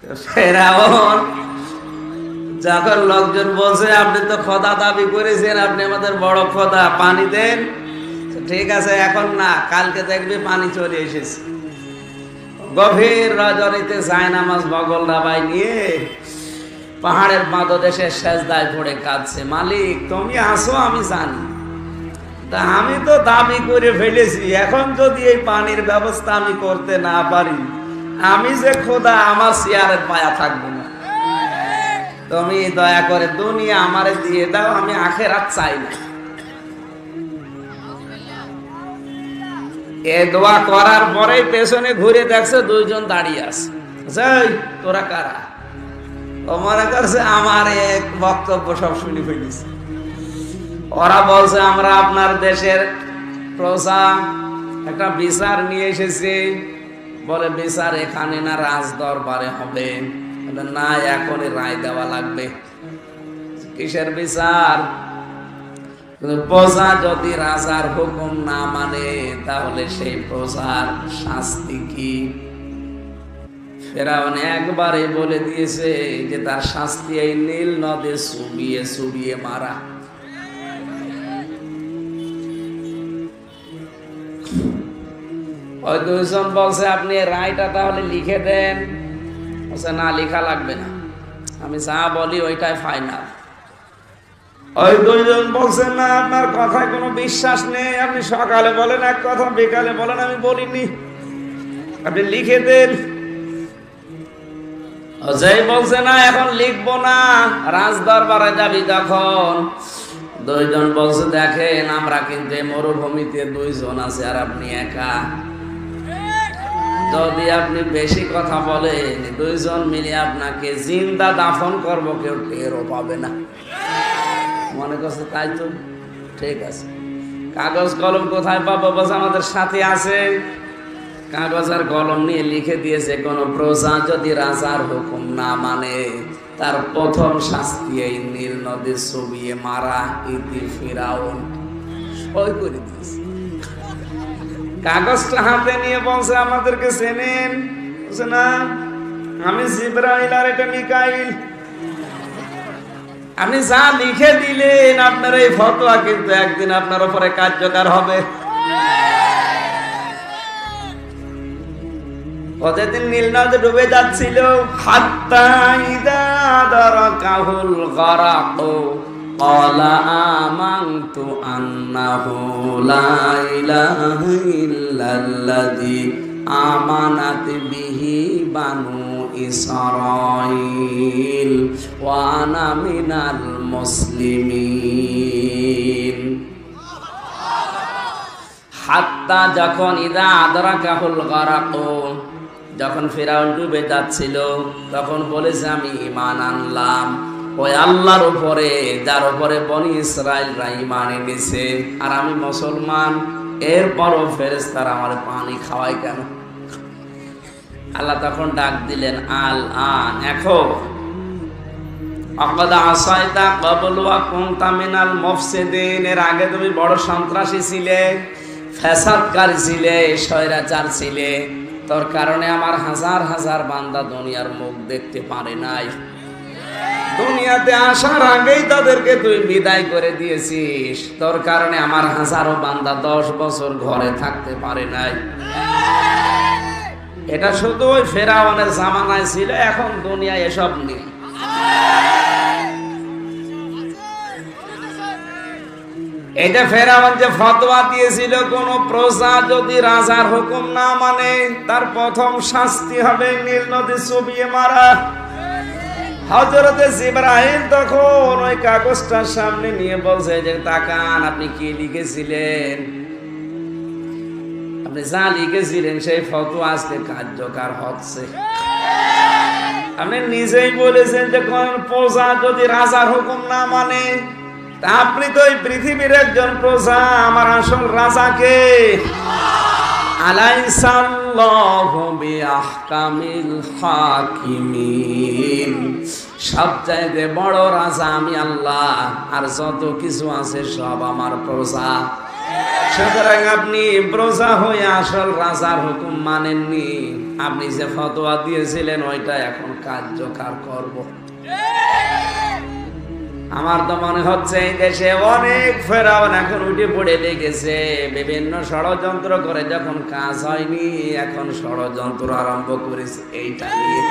ফেরাউন যখন লোকজন বলছে আপনি তো খোদা দাবি করেছেন, আপনি আমাদের বড় খোদা, পানি দেন। ঠিক আছে, এখন না, কালকে দেখবি পানি চলে এসেছে। গভীর রজনীতে জায়নামাজ বগল দাবাই নিয়ে পাহাড়ের পাদদেশে সেজদায় পড়ে কাঁদছে, মালিক তুমি আসো আমি জানি, তা আমি তো দাবি করে ফেলেছি, এখন যদি এই পানির ব্যবস্থা আমি করতে না পারি, আমি যে খোদা আমার চেয়ারের পায়া থাকবো না। তুমি দয়া করে দুনিয়া আমারে দিয়ে দাও, আমি আখেরাত চাই না। এ দোয়া করার পরেই পেছনে ঘুরে দেখছে দুইজন দাঁড়িয়ে আছে। তোরা কারা? ও মনে করছে আমার এক বক্তব্য সব শুনে ফেলেছে। ওরা বলছে আমরা আপনার দেশের প্রজা, একটা বিচার নিয়ে এসেছি। বলে বিচার এখানে না রাজ দরবারে হবে? না, এখনই রায় দেওয়া লাগবে। কিসের বিচার? প্রজা যদি রাজার হুকুম না মানে তাহলে সেই প্রজার শাস্তি কি? ফেরাউন একবারে বলে দিয়েছে যে তার শাস্তি এই নীল নদে চুবিয়ে চুবিয়ে মারা। ওই দুইজন বলছে আপনি রায়টা তাহলে লিখে দেন। বলছে না, লেখা লাগবে না, আমি যা বলি ওইটাই ফাইনাল। ওই দুইজন বলছে না, আপনার কথায় কোনো বিশ্বাস নেই, আপনি সকালে বলেন এক কথা, বিকালে বলেন আমি বলিনি, আপনি লিখে দেন। যেই বলছে না এখন লিখবো না, রাজ দরবারে যাবি তখন দুইজন বলছে দেখেন আমরা কিন্তু মরুভূমিতে দুইজন আছে আর আপনি একা, যদি আপনি বেশি কথা বলেন দুইজন মিলে আপনাকে জিন্দা দাফন করবো, কেউ টেরও পাবে না। মনে করছে তাই তো, ঠিক আছে। কাগজ কলম কোথায় পাবো? বলছে আমাদের সাথে আছে। কাগজ আর কলম নিয়ে লিখে দিয়েছে, কোন প্রজা যদি রাজার হুকুম না মানে তার প্রথম শাস্তি এই নীল নদী চুবিয়ে মারা। ইতি ফিরাউন সই করে দিয়েছে। কাগজটা হাতে নিয়ে বলছে আমাদেরকে চেনেন? বলছে না, আমি জিবরাইল আর এটা মিকাইল। আপনি যা লিখে দিলেন আপনার এই ফতোয়া কিন্তু একদিন আপনার উপরে কার্যকর হবে। প্রতিদিন নীল নদে ডুবে যাচ্ছিল, হাত্তা ইদা দারাকাহুল গারাকু ক্বালা আমানতু আন্নাহু লা ইলাহা ইল্লাল্লাযী আমানাত বিহি বানু ইসরাঈল ওয়া আনা মিনাল মুসলিমিন। হাত্তা যখন ইদা আদরাকাহুল গারাকু, যখন ফিরাউন ডুবে যাচ্ছিল তখন বলেছে আমি ঈমান আনলাম ওই আল্লাহর উপরে যার উপরে বনি ইসরাইলরা ঈমান এনেছে, আর আমি মুসলমান। এরপরও ফেরেশতারা আমার পানি খাওয়ায় কেন? আল্লাহ তখন ডাক দিলেন, আল আন, এখন আকাদ আসাইতা ক্বাবলু ওয়া কুনতা মিনাল মুফসিদিন, এর আগে তুমি বড় সন্ত্রাসী ছিলে, ফ্যাসাদকারী ছিলে, স্বৈরাচার ছিলে, তোর কারণে আমার হাজার হাজার বান্দা দুনিয়ার মুখ দেখতে পারে নাই। দুনিয়াতে আসার আগেই তাদেরকে তুই বিদায় করে দিয়েছিস, তোর কারণে আমার হাজারো বান্দা 10 বছর ঘরে থাকতে পারে নাই। এটা শুধু ওই ফেরাউনের জামানায় ছিল, এখন দুনিয়ায় এসব নেই। এটা ফেরাউন যে ফতোয়া দিয়েছিল কোন প্রজা যদি রাজার হুকুম না মানে তার প্রথম শাস্তি হবে নীল নদী চুবিয়ে মারা। হযরতে জিবরাইল তখন ওই কাগজটার সামনে নিয়ে বলছে যে তাকান, আপনি কি লিখেছিলেন? আপনি যা লিখেছিলেন সেই ফতোয়া আজকে কার্যকর হচ্ছে। আপনি নিজেই বলেছেন যে কোন প্রজা যদি রাজার হুকুম না মানে, তা আপনি তো এই পৃথিবীর একজন প্রজা, আমার আসল রাজাকে। আলাইসাল্লাহু বিআহকামিল হাকিমিন, সবচাইতে বড় রাজা আমি আল্লাহ, আর যত কিছু আছে সব আমার প্রজা। সুতরাং আপনি প্রজা হয়ে আসল রাজার হুকুম মানেননি, আপনি যে ফতোয়া দিয়েছিলেন ওইটা এখন কার্যকর করব। আমার তো মনে হচ্ছে এই দেশে অনেক ফেরাউন এখন উঠে পড়ে লেগেছে, বিভিন্ন ষড়যন্ত্র করে, যখন কাজ হয়নি এখন ষড়যন্ত্র আরম্ভ করেছে এইটা নিয়ে।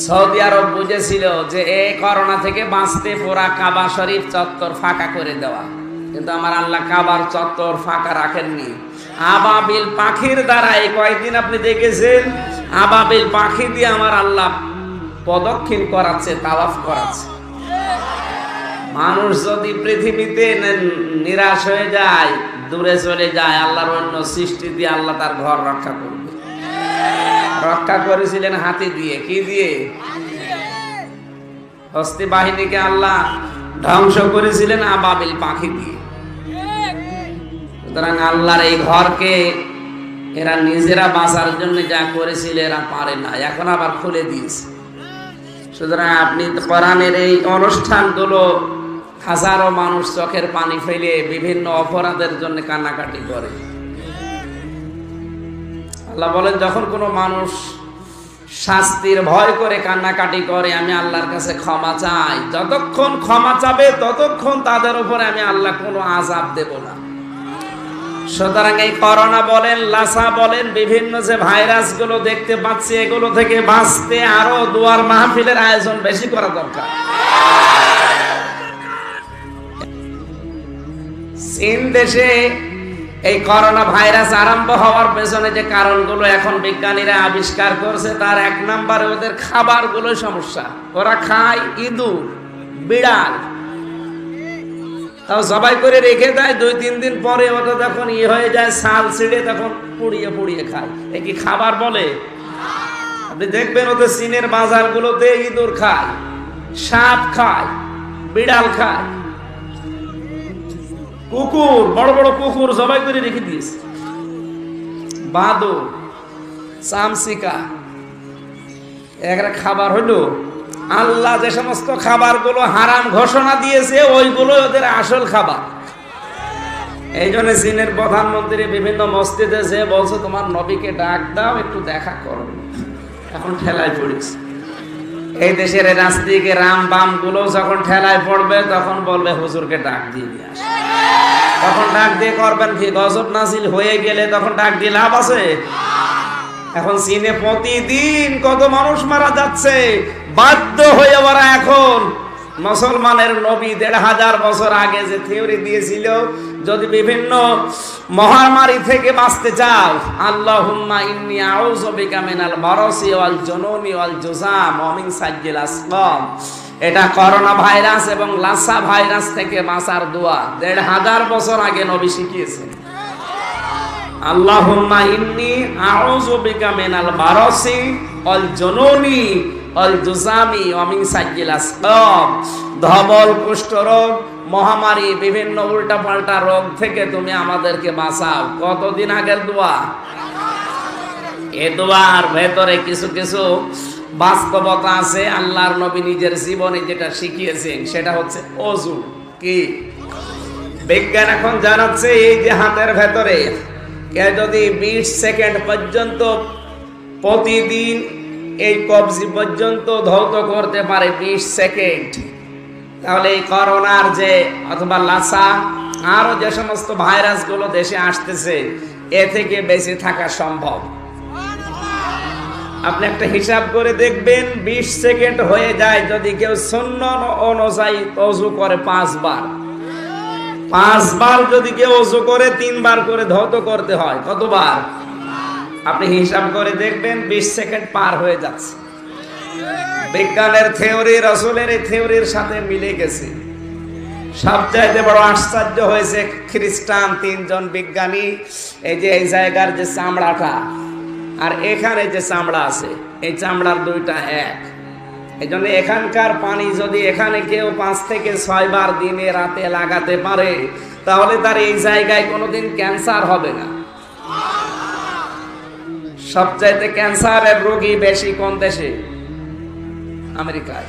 সৌদি আরব বুঝেছিল যে এই করোনা থেকে বাঁচতে পুরা কাবা শরীফ চত্বর ফাঁকা করে দেওয়া, কিন্তু আমার আল্লাহ কাবার চত্বর ফাঁকা রাখেননি। আবাবিল পাখির দ্বারা এই কয়েকদিন আপনি দেখেছেন, আবাবিল পাখি দিয়ে আমার আল্লাহ প্রদক্ষিণ করাচ্ছে, তাওয়াফ করাচ্ছে। মানুষ যদি পৃথিবীতে নিরাশ হয়ে যায়, দূরে চলে যায়, আল্লাহর অন্য সৃষ্টি দিয়ে আল্লাহ তার ঘর রক্ষা করবে। রক্ষা করেছিলেন হাতি দিয়ে, কি দিয়ে? হস্তি বাহিনীকে আল্লাহ ধ্বংস করেছিলেন আবাবিল পাখি দিয়ে। সুতরাং আল্লাহর এই ঘরকে এরা নিজেরা বাঁচার জন্য যা করেছিল এরা পারে না, এখন আবার খুলে দিয়েছে। সুতরাং আপনি কোরআনের এই অনুষ্ঠানগুলো হাজারো মানুষ চোখের পানি ফেলে বিভিন্ন অপরাধের জন্য কান্নাকাটি করে। আল্লাহ বলেন, যখন কোনো মানুষ শাস্তির ভয় করে কান্নাকাটি করে আমি আল্লাহর কাছে ক্ষমা চাই, যতক্ষণ ক্ষমা চাবে ততক্ষণ তাদের উপরে আমি আল্লাহ কোনো আযাব দেব না। সুতরাং এই করোনা বলেন, লাসা বলেন, বিভিন্ন যে ভাইরাস গুলো দেখতে পাচ্ছি, এগুলো থেকে বাঁচতে আরো দুয়ার মাহফিলের আয়োজন বেশি করা দরকার। চীন দেশে এই করোনা ভাইরাস আরম্ভ হওয়ার পেছনে যে কারণগুলো এখন বিজ্ঞানীরা আবিষ্কার করছে, তার এক নম্বরে ওদের খাবারগুলো সমস্যা। ওরা খায় ইঁদুর, বিড়াল, তাও জবাই করে রেখে দেয়, 2-3 দিন পরে ওটা যখন হয়ে যায় ছাল ছিঁড়ে তখন পুড়িয়ে পুড়িয়ে খায়। এ কি খাবার বলে? আপনি দেখবেন ওদের চীনের বাজারগুলোতে ইঁদুর খায়, সাপ খায়, বিড়াল খায়, কুকুর, বড় বড় কুকুর জবাই করে রেখে দিয়েছে, বাদুড়, চামচিকা, একটা খাবার হলো। আল্লাহ যে সমস্ত খাবারগুলো হারাম ঘোষণা দিয়েছে ওইগুলো ওদের আসল খাবার। এই জন্য চীনের প্রধানমন্ত্রী বিভিন্ন মসজিদে যে বলছে তোমার নবীকে ডাক দাও, একটু দেখা করো, এখন ঠেলায় পড়েছে। এই দেশের রাজনীতিকে রাম বাম গুলো যখন ঠেলায় পড়বে তখন বলবে হুজুরকে ডাক দিয়ে নিয়ে আসে। তখন ডাক দিয়ে করবেন কি? গজব নাজিল হয়ে গেলে তখন ডাক দিয়ে লাভ আছে? এখন চীনে প্রতিদিন কত মানুষ মারা যাচ্ছে, বাধ্য হয়ে ওরা এখন মুসলমানের নবী 1500 বছর আগে যে থিওরি দিয়েছিল, যদি বিভিন্ন মহামারী থেকে বাঁচতে চাও, আল্লাহুম্মা ইন্নী আউযু বিকা মিনাল মারাসি ওয়াল জুনুনি ওয়াল জুযাম ওয়া মিন সাইয়্যিল আসকাম, এটা করোনা ভাইরাস এবং লাসা ভাইরাস থেকে বাঁচার দোয়া 1500 বছর আগে নবী শিখিয়েছেন। আল্লাহুম্মা ইন্নী আউযু বিকা মিনাল মারাসি ওয়াল জুনুনি ওয়াল জুযামি ওয়া মিন সাইয়্যিল আসকাম, ধবল, কুষ্ঠরোগ, মহামারী, বিভিন্ন উল্টাপাল্টা রোগ থেকে তুমি আমাদেরকে বাঁচাও। কতদিন আগের দোয়া? এ দোয়ার ভেতরে কিছু কিছু বাস্তবতা আছে। আল্লাহর নবী নিজের জীবনে যেটা শিখিয়েছেন সেটা হচ্ছে ওযু। কি বিজ্ঞান এখন জানাচ্ছে, এই যে হাতের ভেতরে কে যদি 20 সেকেন্ড পর্যন্ত প্রতিদিন এই কবজি পর্যন্ত ধৌত করতে পারে 20 সেকেন্ড, তাহলে এই করোনার যে অথবা লাসা আরো যে সমস্ত ভাইরাসগুলো দেশে আসতেছে এ থেকে বেঁচে থাকা সম্ভব। আপনি একটা হিসাব করে দেখবেন, 20 সেকেন্ড হয়ে যায় যদি কেউ সুন্নত অনুযায়ী ওযু করে 5 বার, 5 বার যদি কেউ ওযু করে 3 বার করে ধৌত করতে হয়, কতবার? আপনি হিসাব করে দেখবেন 20 সেকেন্ড পার হয়ে যাচ্ছে। বিজ্ঞানের থিওরি রাসূলের এই থিওরির সাথে মিলে গেছে। সবচাইতে বড় আশ্চর্য হয়েছে, খ্রিস্টান 3 জন বিজ্ঞানী এই যে এই জায়গার যে চামড়াটা আর এখানে যে চামড়া আছে, এই চামড়ার দুইটা এক। এই জন্য এখানকার পানি যদি এখানে কেউ 5 থেকে 6 বার দিনে রাতে লাগাতে পারে, তাহলে তার এই জায়গায় কোনোদিন ক্যান্সার হবে না। সবচাইতে ক্যান্সারের রোগী বেশি কোন দেশে? আমেরিকায়।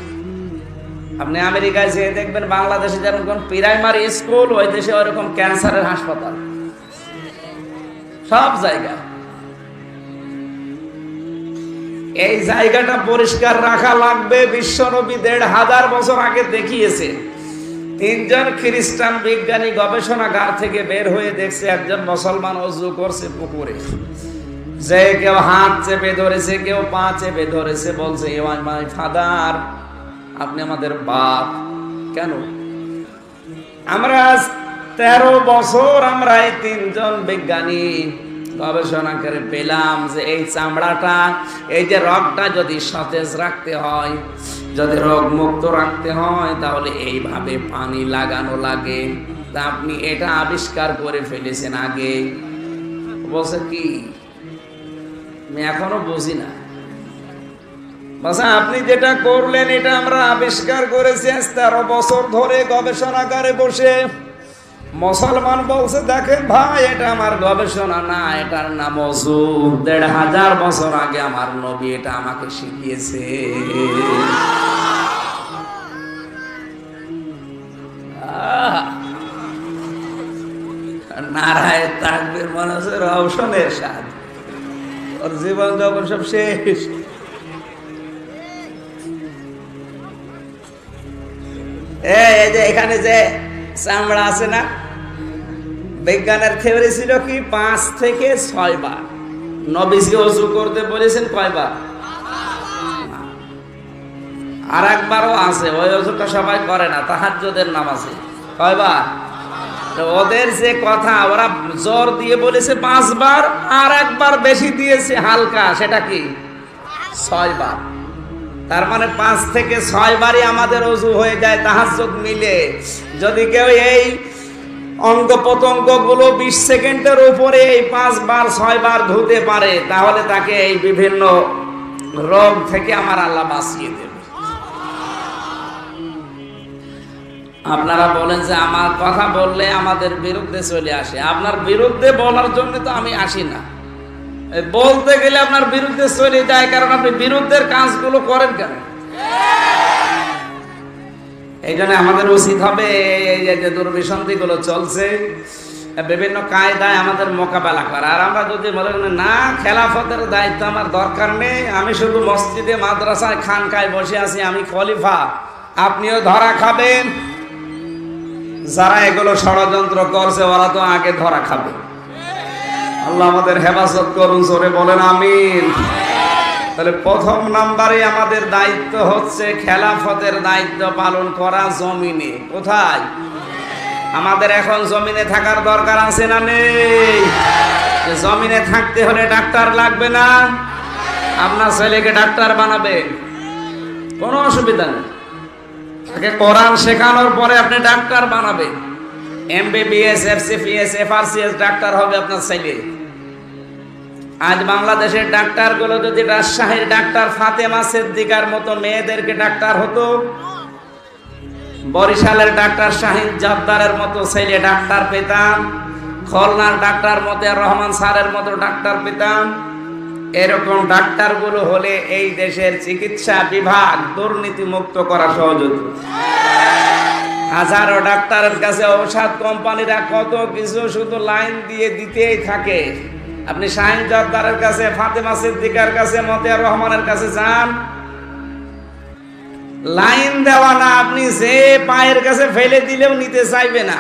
আপনি আমেরিকায় যেয়ে দেখবেন বাংলাদেশে যেমন কোন প্রাইমারি স্কুল, ওই দেশে ওইরকম ক্যান্সারের হাসপাতাল, সব জায়গায়। এই জায়গাটা পরিষ্কার রাখা লাগবে। বিশ্বনবী ১৫০০ বছর আগে দেখিয়েছে। ৩ জন খ্রিস্টান বিজ্ঞানী গবেষণাগার থেকে বের হয়ে দেখছে একজন মুসলমান ওযু করছে পুকুরে, যে কেউ হাত চেপে ধরেছে, কেউ পা চেপে ধরেছে, বলছে ইউ আর মাই ফাদার, আপনি আমাদের বাপ। কেন? আমরা ১৩ বছর আমরা এই ৩ জন বিজ্ঞানী গবেষণা করে পেলাম যে এই চামড়াটা, এই যে রগটা যদি সতেজ রাখতে হয়, যদি রোগ মুক্ত রাখতে হয়, তাহলে এইভাবে পানি লাগানো লাগে। তা আপনি এটা আবিষ্কার করে ফেলেছেন আগে। বলছে কি, আমি এখনো বুঝি না। বলছে আপনি যেটা করলেন এটা আমরা আবিষ্কার করেছি ১৩ বছর ধরে গবেষণাগারে বসে। মুসলমান বলছে দেখেন ভাই, এটা আমার গবেষণা না, এটার নাম ওযু। ১৫০০ বছর আগে আমার নবী এটা আমাকে শিখিয়েছে। নারায়ে তাকবীর, মনে হচ্ছে রওশনের স্বাদ, ওর জীবন যখন সব শেষ। এই যে এখানে যে চামড়া আছে না, বিজ্ঞানের থিওরি ছিল কি ৫ থেকে ৬ বার। নবীজি ওযু করতে বলেছেন কয়বার? আর একবারও আছে, ওই ওযুটা সবাই করে না, তাহাজ্জুদের নামাজে। কয়বার? ওদের যে কথা, ওরা জোর দিয়ে বলেছে ৫ বার, আর একবার বেশি দিয়েছে হালকা, সেটা কি ৬ বার। তার মানে ৫ থেকে ৬ বারই আমাদের ওযু হয়ে যায় তাহাজ্জুদ মিলে। যদি কেউ এই অঙ্গ প্রত্যঙ্গ গুলো ২০ সেকেন্ডের উপরে এই ৫ বার ৬ বার ধুতে পারে, তাহলে তাকে এই বিভিন্ন রোগ থেকে আমার আল্লাহ বাঁচিয়ে দেবে। আপনারা বলেন যে আমার কথা বললে আমাদের বিরুদ্ধে চলে আসে। আপনার বিরুদ্ধে বলার জন্য তো আমি আসি না, বলতে গেলে আপনার বিরুদ্ধে চলে যায়, কারণ আপনি বিরুদ্ধের কাজগুলো করেন কেন? এই জন্য আমাদের উচিত হবে এই যে দুর্বিসন্ধি গুলো চলছে, বিভিন্ন কায়দায় আমাদের মোকাবেলা করা। আর আমরা যদি বলে না, খেলাফতের দায়িত্ব আমার দরকার নেই, আমি শুধু মসজিদে মাদ্রাসায় খানকায় বসে আছি, আমি খলিফা, আপনিও ধরা খাবেন। যারা এগুলো ষড়যন্ত্র করছে ওরা তো আগে ধরা খাবে। আল্লাহ আমাদের হেফাজত করুন, জোরে বলেন আমিন। তাহলে প্রথম নাম্বারে আমাদের দায়িত্ব হচ্ছে খেলাফতের দায়িত্ব পালন করা জমিনে। কোথায়? আমাদের এখন জমিনে থাকার দরকার আছে না নেই? জমিনে থাকতে হলে ডাক্তার লাগবে না? আপনার ছেলেকে ডাক্তার বানাবেন, কোনো অসুবিধা নেই। তাকে কোরআন শেখানোর পরে আপনি ডাক্তার বানাবেন। এমবিবিএস, এফসিপিএস, এফআরসিএস ডাক্তার হবে আপনার ছেলে। আজ বাংলাদেশের ডাক্তার গুলো যদি রাজশাহীর ডাক্তার ফাতেমা সিদ্দিকার মতো মেয়েদেরকে ডাক্তার হতো, বরিশালের ডাক্তার শাহিন জব্বারের মতো ছেলে ডাক্তার পেতাম, খুলনার ডাক্তার মতিয়ার রহমান স্যারের মতো ডাক্তার পেতাম। এরকম ডাক্তার গুলো হলে এই দেশের চিকিৎসা বিভাগ দুর্নীতি মুক্ত করা সহজ হতো। হাজারো ডাক্তারের কাছে ঔষধ কোম্পানিরা কত কিছু শুধু লাইন দিয়ে দিতেই থাকে। আপনি শাহিন জব্বারের কাছে, ফাতেমা সিদ্দিকার কাছে, মতিয়ার রহমানের কাছে যান, লাইন দেওয়া না, আপনি যে পায়ের কাছে ফেলে দিলেও নিতে চাইবে না,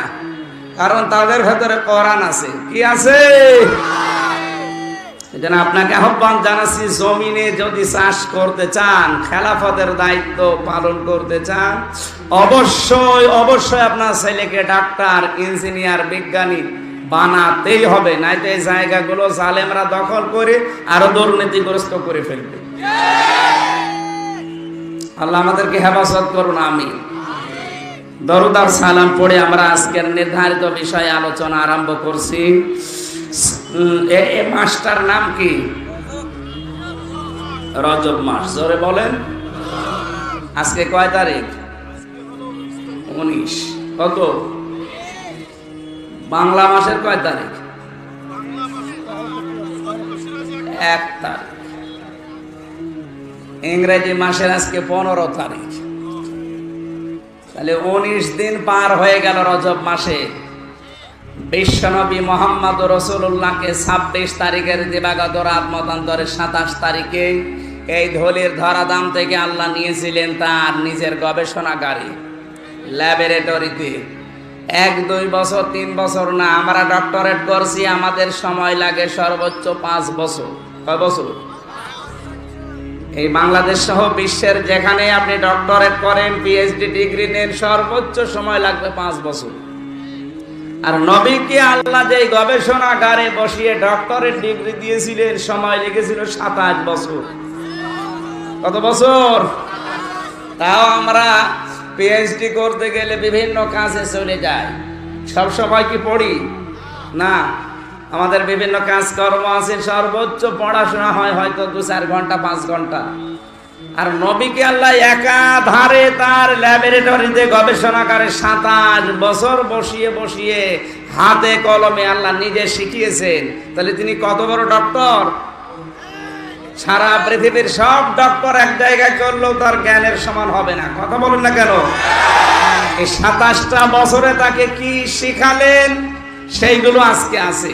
কারণ তাদের ভেতরে কোরআন আছে। কি আছে? এজন্য আপনাকে আহ্বান জানাচ্ছি, জমিনে যদি চাষ করতে চান, খেলাফতের দায়িত্ব পালন করতে চান, অবশ্যই অবশ্যই আপনার ছেলেকে ডাক্তার, ইঞ্জিনিয়ার, বিজ্ঞানী বানাতেই হবে। নাইতো এই জায়গাগুলো জালেমরা দখল করে আরো দুর্নীতিগ্রস্ত করে ফেলবে। আল্লাহ আমাদেরকে হেফাজত করুন, আমিন। দরুদ আর সালাম পড়ে আমরা আজকের নির্ধারিত বিষয়ে আলোচনা আরম্ভ করছি। এই মাসটার নাম কি? রজব মাস। জোরে বলেন। আজকে কয় তারিখ? 19। কত? বাংলা মাসের কয় তারিখ? 1 তারিখ। ইংরেজি মাসের আজকে 15 তারিখ। তাহলে 19 দিন পার হয়ে গেল রজব মাসে। বিশ্বনবী মোহাম্মদ রাসূলুল্লাহকে 26 তারিখের দিবাগত রাত মতান্তরে 27 তারিখে এই ধলির ধরাধাম থেকে আল্লাহ নিয়েছিলেন তার নিজের গবেষণাগারে, ল্যাবরেটরিতে। 1-2 বছর 3 বছর না, আমরা ডক্টরেট করছি, আমাদের সময় লাগে সর্বোচ্চ 5 বছর। কয় বছর? এই বাংলাদেশ সহ বিশ্বের যেখানে আপনি ডক্টরেট করেন, পিএইচডি ডিগ্রি নেন, সর্বোচ্চ সময় লাগবে 5 বছর। আর নবীকে আল্লাহ যে গবেষণাগারে বসিয়ে ডক্টরেট ডিগ্রি দিয়েছিলেন, সময় লেগেছিল 27 বছর। কত বছর? তাও আমরা পিএইচডি করতে গেলে বিভিন্ন কাজে চলে যাই, সব সময় কি পড়ি না, আমাদের বিভিন্ন কাজকর্ম আছে, সর্বোচ্চ পড়াশোনা হয় হয়তো 2-4 ঘন্টা 5 ঘন্টা। আর নবীকে আল্লাহ একাধারে তার ল্যাবরেটরিতে গবেষণাগারে 27 বছর বসিয়ে বসিয়ে হাতে কলমে আল্লাহ নিজে শিখিয়েছেন। তাহলে তিনি কত বড় ডক্টর! সারা পৃথিবীর সব ডক্টর এক জায়গায় করলেও তার জ্ঞানের সমান হবে না। কথা বলুন না কেন? এই 27টা বছরে তাকে কি শিখালেন সেইগুলো আজকে আছে।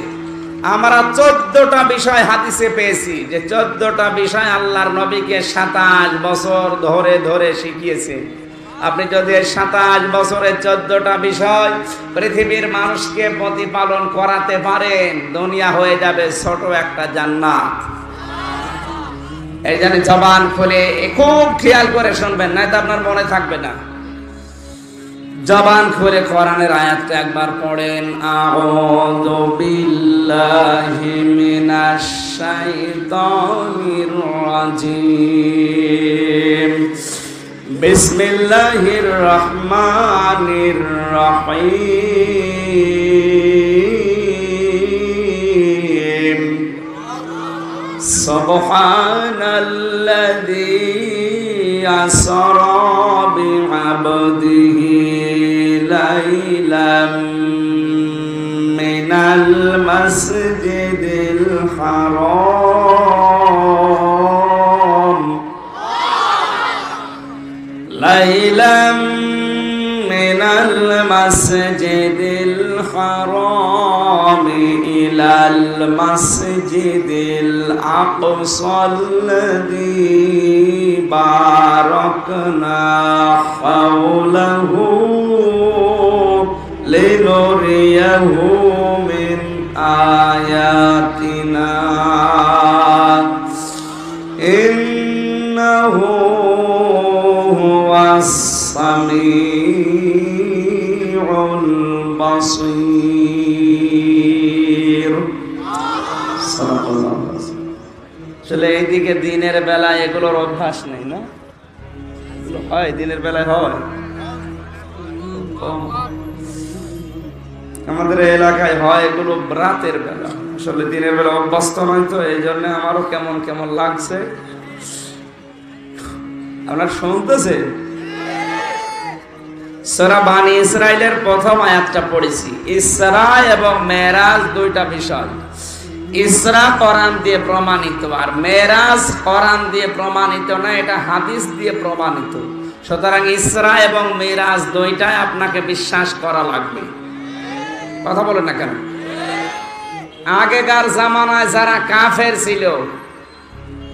আমরা 14টা বিষয় হাদিসে পেয়েছি, যে 14টা বিষয় আল্লাহর নবীকে 27 বছর ধরে ধরে শিখিয়েছে। আপনি যদি 27 বছরে 14টা বিষয় পৃথিবীর মানুষকে প্রতিপালন করাতে পারেন, দুনিয়া হয়ে যাবে ছোট একটা জান্নাত। এই জন্য জবান খুলে খুব খেয়াল করে শুনবেন, নয়তো আপনার মনে থাকবে না। জবান খুলে কোরআনের আয়াতটা একবার পড়েন। আউযু বিল্লাহি মিনাশ শাইতানির রাজিম। বিসমিল্লাহির রহমানির রহিম। সুবহানাল্লাযী আসরা বি'আবদিহি লাইলাম মিনাল মাসজিদিল হারাম লাইলাম মিনাল মাসজিদিল হারাম ইলাল মাসজিদিল আকসাল্লাযী বারাকনা হাওলাহু লিনুরিয়াহু মিন আয়াতিনা ইন্নাহু হুয়াস সামিউল বাসীর। আসলে এইদিকে দিনের বেলায় এগুলোর অভ্যাস নেই না? হয় দিনের বেলায় হয়, আমাদের এলাকায় হয় এগুলো রাতের বেলা। আসলে দিনের বেলা অভ্যস্ত নয় তো, এই জন্য আমারও কেমন কেমন লাগছে। আপনার শুনতেছে? সূরা বানী ইসরাইলের প্রথম আয়াতটা পড়েছি। ইসরা এবং মেরাজ দুইটা বিষয়। ইসরা কোরআন দিয়ে প্রমাণিত, আর মেরাজ কোরআন দিয়ে প্রমাণিত না, এটা হাদিস দিয়ে প্রমাণিত। সুতরাং ইসরা এবং মেরাজ দুইটাই আপনাকে বিশ্বাস করা লাগবে। কথা বলেন না কেন? আগেকার জামানায় যারা কাফের ছিল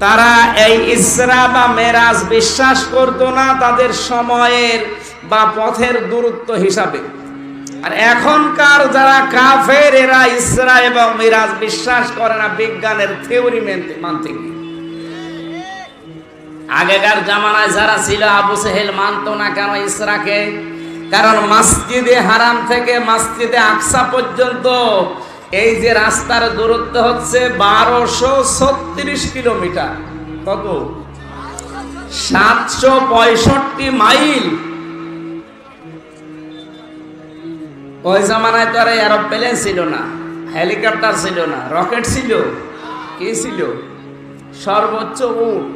তারা এই ইসরা বা মেরাজ বিশ্বাস করতো না তাদের সময়ের বা পথের দূরত্ব হিসাবে। আর এখনকার যারা কাফের এরা ইসরা এবং মিরাজ বিশ্বাস করে না বিজ্ঞানের থিওরি মানতে গিয়ে। আগেকার জামানায় যারা ছিল আবু সেহেল মানতো না কেন ইসরাকে? কারণ মসজিদে হারাম থেকে মসজিদে আকসা পর্যন্ত এই যে রাস্তার দূরত্ব হচ্ছে 1236 কিলোমিটার। কত? 765 মাইল। ওই জামানায় তো আর এরোপ্লেন ছিল না, হেলিকপ্টার ছিল না, রকেট ছিল, কি ছিল? সর্বোচ্চ উট।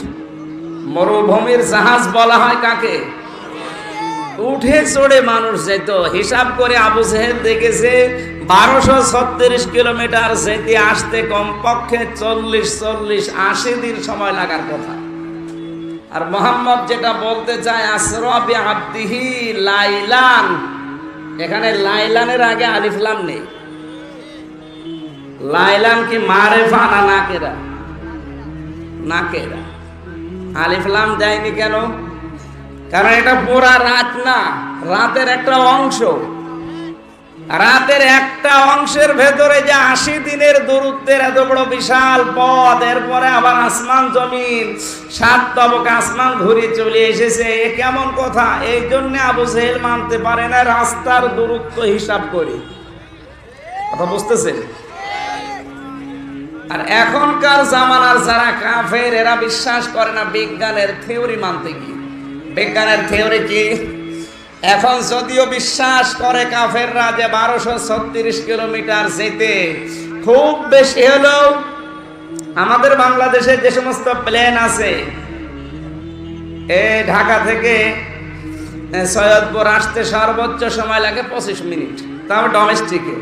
মরুভূমির জাহাজ বলা হয় কাকে? উঠে চড়ে মানুষ যেত। হিসাব করে আবু জেহেল দেখেছে 1236 কিলোমিটার যেতে আসতে কমপক্ষে 40-80 দিন সময় লাগার কথা। আর মোহাম্মদ যেটা বলতে চায় আসরা বিআবদিহি লাইলান, এখানে লাইলানের আগে আলিফ লাম নেই। লাইলান কি মারেফা না নাকেরা? নাকেরা। আলিফ লাম দেয়নি কেন? কারণ এটা পুরা রাত না, রাতের একটা অংশ। রাতের একটা অংশের ভেতরে যে 80 দিনের দূরত্বের এত বড় বিশাল পথ, এরপরে আবার আসমান জমিন 7 তবক আসমান ঘুরে চলে এসেছে, এ কেমন কথা? এই জন্য আবু জেহেল মানতে পারে না রাস্তার দূরত্ব হিসাব করে। কথা বুঝতেছে? আর এখনকার জামানার যারা কাফের, এরা বিশ্বাস করে না বিজ্ঞানের থিওরি মানতে গিয়ে। বিজ্ঞানের থিওরি কি? এখন যদিও বিশ্বাস করে কাফেররা যে 1236 কিলোমিটার যেতে খুব বেশি হলেও আমাদের বাংলাদেশে যে সমস্ত প্লেন আছে, ঢাকা থেকে সৈয়দপুর আসতে সর্বোচ্চ সময় লাগে 25 মিনিট, তাও ডোমেস্টিকে।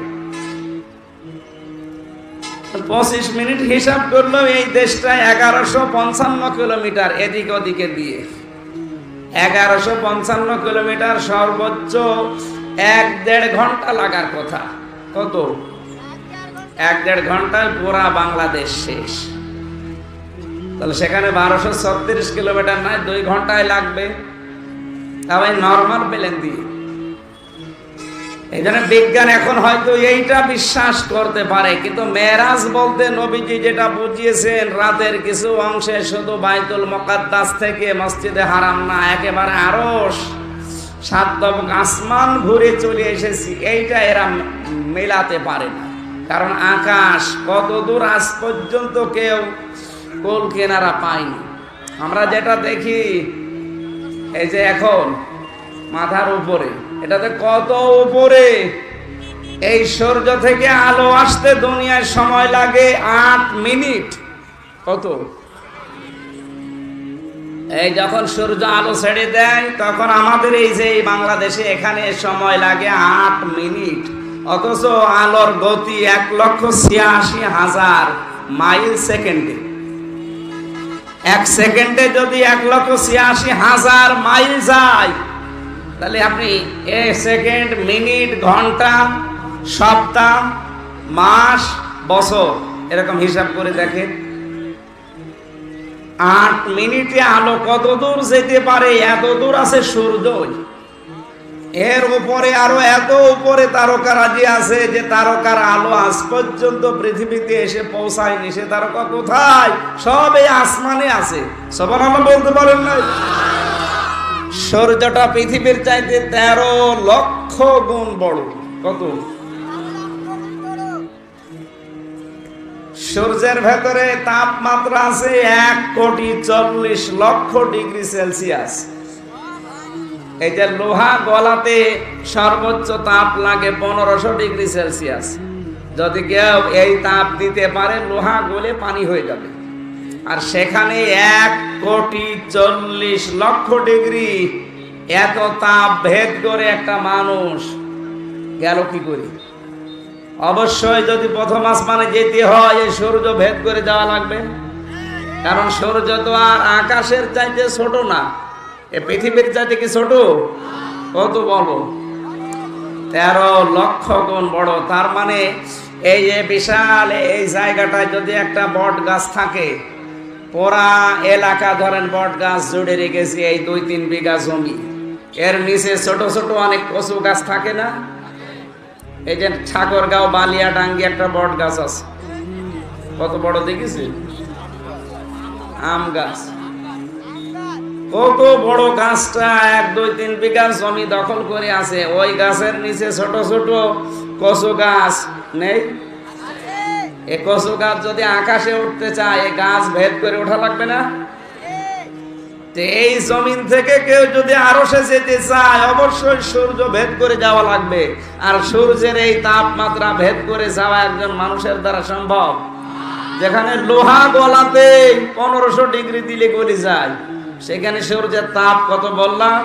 25 মিনিট হিসাব করলেও এই দেশটা 1155 কিলোমিটার এদিক ওদিকে দিয়ে। 1155 কিলোমিটার সর্বোচ্চ 1-1.5 ঘন্টা লাগার কথা। কত? 1-1.5 ঘন্টায় পুরা বাংলাদেশ শেষ। তাহলে সেখানে 1236 কিলোমিটার নয়, 2 ঘন্টায় লাগবে, তবে নরমাল প্লেন দিয়ে। এই জন্য বিজ্ঞান এখন হয়তো এইটা বিশ্বাস করতে পারে, কিন্তু মেরাজ বলতে নবীজি যেটা বুঝিয়েছেন, রাতের কিছু অংশে শুধু বাইতুল মুকাদ্দাস থেকে মসজিদে হারাম না, একেবারে আরশ 7 তবক আসমান ঘুরে চলে এসেছি, এইটা এরা মেলাতে পারে না। কারণ আকাশ কত দূর আজ পর্যন্ত কেউ কোল কেনারা পায়নি। আমরা যেটা দেখি এই যে এখন মাথার উপরে, এটাতে কত উপরে, এই সূর্য থেকে আলো আসতে দুনিয়ায় সময় লাগে 8 মিনিট। কত? এই যখন সূর্য আলো ছেড়ে দেয় তখন আমাদের এই যে বাংলাদেশে এখানে সময় লাগে 8 মিনিট, অথচ আলোর গতি 1,86,000 মাইল সেকেন্ডে। 1 সেকেন্ডে যদি 1,86,000 মাইল যায়, তাহলে আপনি সেকেন্ড, মিনিট, ঘন্টা, সপ্তাহ, মাস, বছর এরকম হিসাব করে দেখেন। 8 মিনিটে আলো কত দূর যেতে পারে? এত দূর আছে সূর্য, এর উপরে আরো এত উপরে তারকারাজি আছে যে তারকার আলো আজ পর্যন্ত পৃথিবীতে এসে পৌঁছায়নি। সে তারকা কোথায়? সব এই আসমানে আছে। সুবহানাল্লাহ বলতে পারেন না? সূর্যটা পৃথিবীর চাইতে 13 লক্ষ গুণ বড়। কত? সূর্যের ভেতরে তাপমাত্রা আছে 1,40,00,000 ডিগ্রি সেলসিয়াস। এই যে লোহা গলাতে সর্বোচ্চ তাপ লাগে 1500 ডিগ্রি সেলসিয়াস। যদি কেউ এই তাপ দিতে পারে, লোহা গলে পানি হয়ে যাবে। আর সেখানে 1,40,00,000 ডিগ্রি, এত তাপ ভেদ করে একটা মানুষ গেল কি করে? অবশ্যই যদি প্রথম আসমানে যেতে হয়, এই সূর্য ভেদ করে যাওয়া লাগবে। কারণ সূর্য তো আর আকাশের চাইতে ছোট না, এ পৃথিবীর চাইতে কি ছোট? কত বলো? 13 লক্ষ গুণ বড়। তার মানে এই যে বিশাল এই জায়গাটায় যদি একটা বট গাছ থাকে, পুরা এলাকা ধরেন বট গাছ জুড়ে রেখেছি এই 2-3 বিঘা জমি, এর নিচে ছোট ছোট অনেক কচু গাছ থাকে না? এই যে ঠাকুরগাঁও বালিয়াডাঙ্গি একটা বট গাছ আছে, কত বড় দেখেছি? আম গাছ, কত বড় গাছটা 1-2-3 বিঘা জমি দখল করে আছে। ওই গাছের নিচে ছোট ছোট কচু গাছ নেই? এই কচু গাছ যদি আকাশে উঠতে চায়, এই গাছ ভেদ করে ওঠা লাগবে না? এই জমিন থেকে কেউ যদি আরশে যেতে চায়, অবশ্যই সূর্য ভেদ করে যাওয়া লাগবে। আর সূর্যের এই তাপমাত্রা ভেদ করে যাওয়া একজন মানুষের দ্বারা সম্ভব? যেখানে লোহা গলাতে 1500 ডিগ্রি দিলে গলে যায়, সেখানে সূর্যের তাপ কত বললাম?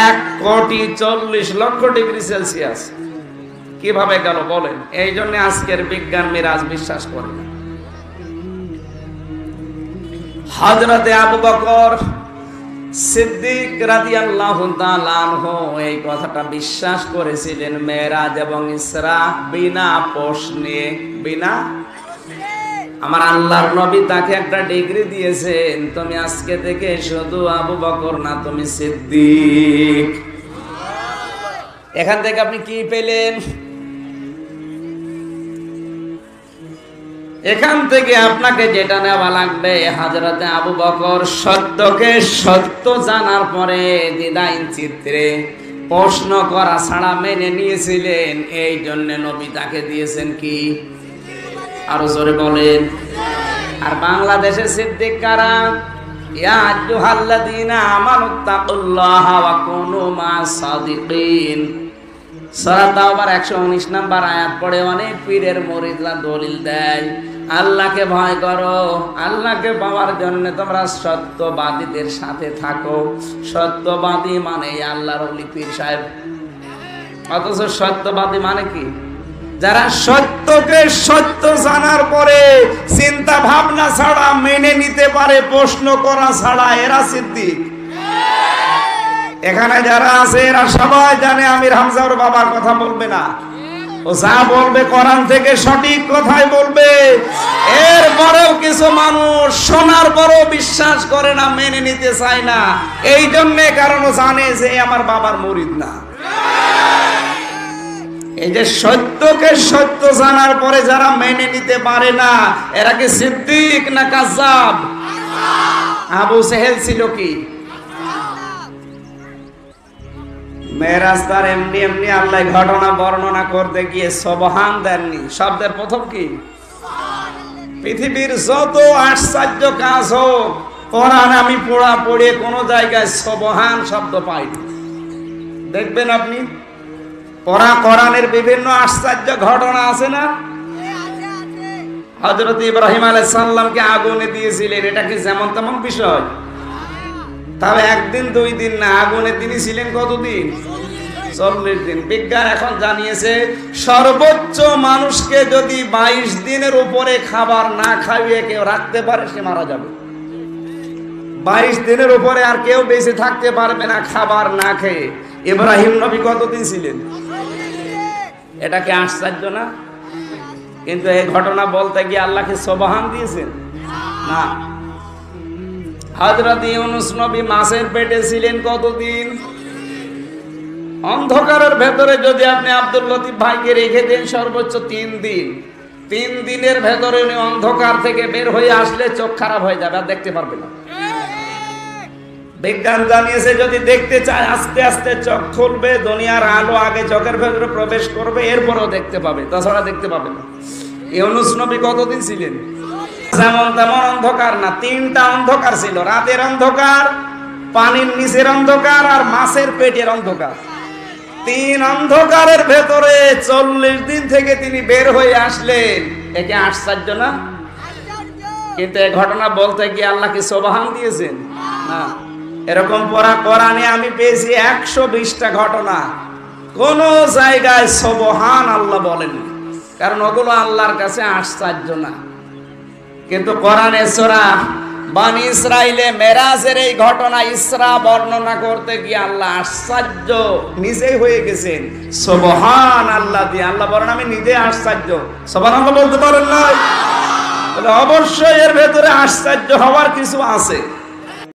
1,40,00,000 ডিগ্রি সেলসিয়াস। কিভাবে গেল বলেন? এই জন্য আজকের বিজ্ঞান মিরাজ বিশ্বাস করে না। হযরতে আবু বকর সিদ্দিক রাদিয়াল্লাহু তাআলা আনহু এই কথাটা বিশ্বাস করেছিলেন, মেরাজ এবং ইসরা বিনা প্রশ্নে, বিনা আমার আল্লাহর নবী তাকে একটা ডিগ্রি দিয়েছেন, তুমি আজকে থেকে শুধু আবু বকর না, তুমি সিদ্দিক। এখান থেকে আপনি কি পেলেন? এখান থেকে আপনাকে যেটা নেওয়া লাগবে, হযরতে আবু বকর সত্যকে সত্য জানার পরে দ্বিধাহীন চিত্রে প্রশ্ন করা ছাড়া মেনে নিয়েছিলেন। এই জন্য নবী তাকে দিয়েছেন কি? আরো জোরে বলেন। আর বাংলাদেশের সিদ্দিক কারা? ইয়া আইয়ুহাল্লাযীনা আমানুত্তাকুল্লাহা ওয়া কুনু মা'আস সাদিকিন। সূরা তাওবার 119 নম্বর আয়াত পড়ে অনেক পীরের মুরিদরা দলিল দেয়, আল্লাহকে ভয় করো, আল্লাহকে পাওয়ার জন্য তোমরা সত্যবাদীদের সাথে থাকো। সত্যবাদী মানে আল্লাহর ওলি পীর সাহেব। অথচ সত্যবাদী মানে কি? যারা সত্যকে সত্য জানার পরে চিন্তা ভাবনা ছাড়া মেনে নিতে পারে, প্রশ্ন করা ছাড়া, এরা সিদ্দিক। এখানে যারা আছে এরা সবাই জানে আমির হামজার বাবার কথা বলবে না, ও যা বলবে কোরআন থেকে সঠিক কথাই বলবে। এরপরেও কিছু মানুষ শোনার পরও বিশ্বাস করে না, মেনে নিতে চায় না। এই জন্যে, কারণ জানে যে আমার বাবার মুরিদ না। এই যে সত্যকে সত্য জানার পরে যারা মেনে নিতে পারে না, এরা কি সিদ্দিক না কাজ্জাব? আবু সেহেল ছিল কি? মেরাজ তার এমনি এমনি আল্লাহ ঘটনা বর্ণনা করতে গিয়ে সুবহান দেননি। শব্দের প্রথম কি? পৃথিবীর যত আশ্চর্য কাজ হোক, কোরআন আমি পড়ে কোন জায়গায় সুবহান শব্দ পাইনি। দেখবেন আপনি কোরআনের বিভিন্ন আশ্চর্য ঘটনা আছে না? হযরত ইব্রাহিম আলাইহিস সালামকে আগুনে দিয়েছিলেন, এটা কি যেমন তেমন বিষয়? তবে একদিন দুই দিন না, আগুনে তিনি ছিলেন কতদিন? 40 দিন। বিজ্ঞান এখন জানিয়েছে সর্বোচ্চ মানুষকে যদি 22 দিনের উপরে খাবার না খাইয়ে কেউ রাখতে পারে, সে মারা যাবে। 22 দিনের উপরে আর কেউ বেঁচে থাকতে পারবে না খাবার না খেয়ে। ইব্রাহিম নবী কতদিন ছিলেন? এটা কি আশ্চর্য না? কিন্তু এই ঘটনা বলতে গিয়ে আল্লাহকে সুবহান দিয়েছেন না। হযরত ইউনূস নবী মাছের পেটে ছিলেন কতদিন? অন্ধকারের ভেতরে যদি আপনি আব্দুল লতিফ ভাইকে রেখে দেন সর্বোচ্চ 3 দিন, 3 দিনের ভেতরে উনি অন্ধকার থেকে বের হয়ে আসলে চোখ খারাপ হয়ে যাবে, আর দেখতে পারবে না। বিজ্ঞান জানিয়েছে যদি দেখতে চায় আস্তে আস্তে চোখ খুলবে, দুনিয়ার আলো আগে চোখের ভেতরে প্রবেশ করবে, এরপরও দেখতে পাবে, তাছাড়া দেখতে পাবে না। ইউনূস নবী কতদিন ছিলেন? যেমন তেমন অন্ধকার না, 3টা অন্ধকার ছিল। রাতের অন্ধকার, পানির নিচের অন্ধকার, আর মাছের পেটের অন্ধকার। 3 অন্ধকারের ভেতরে 40 দিন থেকে তিনি বের হয়ে আসলেন। একে আশ্চর্য না? কিন্তু এই ঘটনা বলতে গিয়ে আল্লাহ কি সুবহান দিয়েছেন? না। এরকম পড়া কোরআনে আমি পেয়েছি 120টা ঘটনা, কোন জায়গায় সুবহান আল্লাহ বলেন, কারণ ওগুলো আল্লাহর কাছে আশ্চর্য না। কিন্তু কোরআনে সূরা বনী ইসরাইলে মেরাজের এই ঘটনা ইসরা বর্ণনা করতে গিয়ে আল্লাহ আশ্চর্য নিজেই হয়ে গেছেন। সুবহান আল্লাহ দিয়ে আল্লাহ বলেন আমি নিজে আশ্চর্য। সুবহানাল্লাহ বলতে পারেন না? অবশ্যই এর ভেতরে আশ্চর্য হওয়ার কিছু আছে।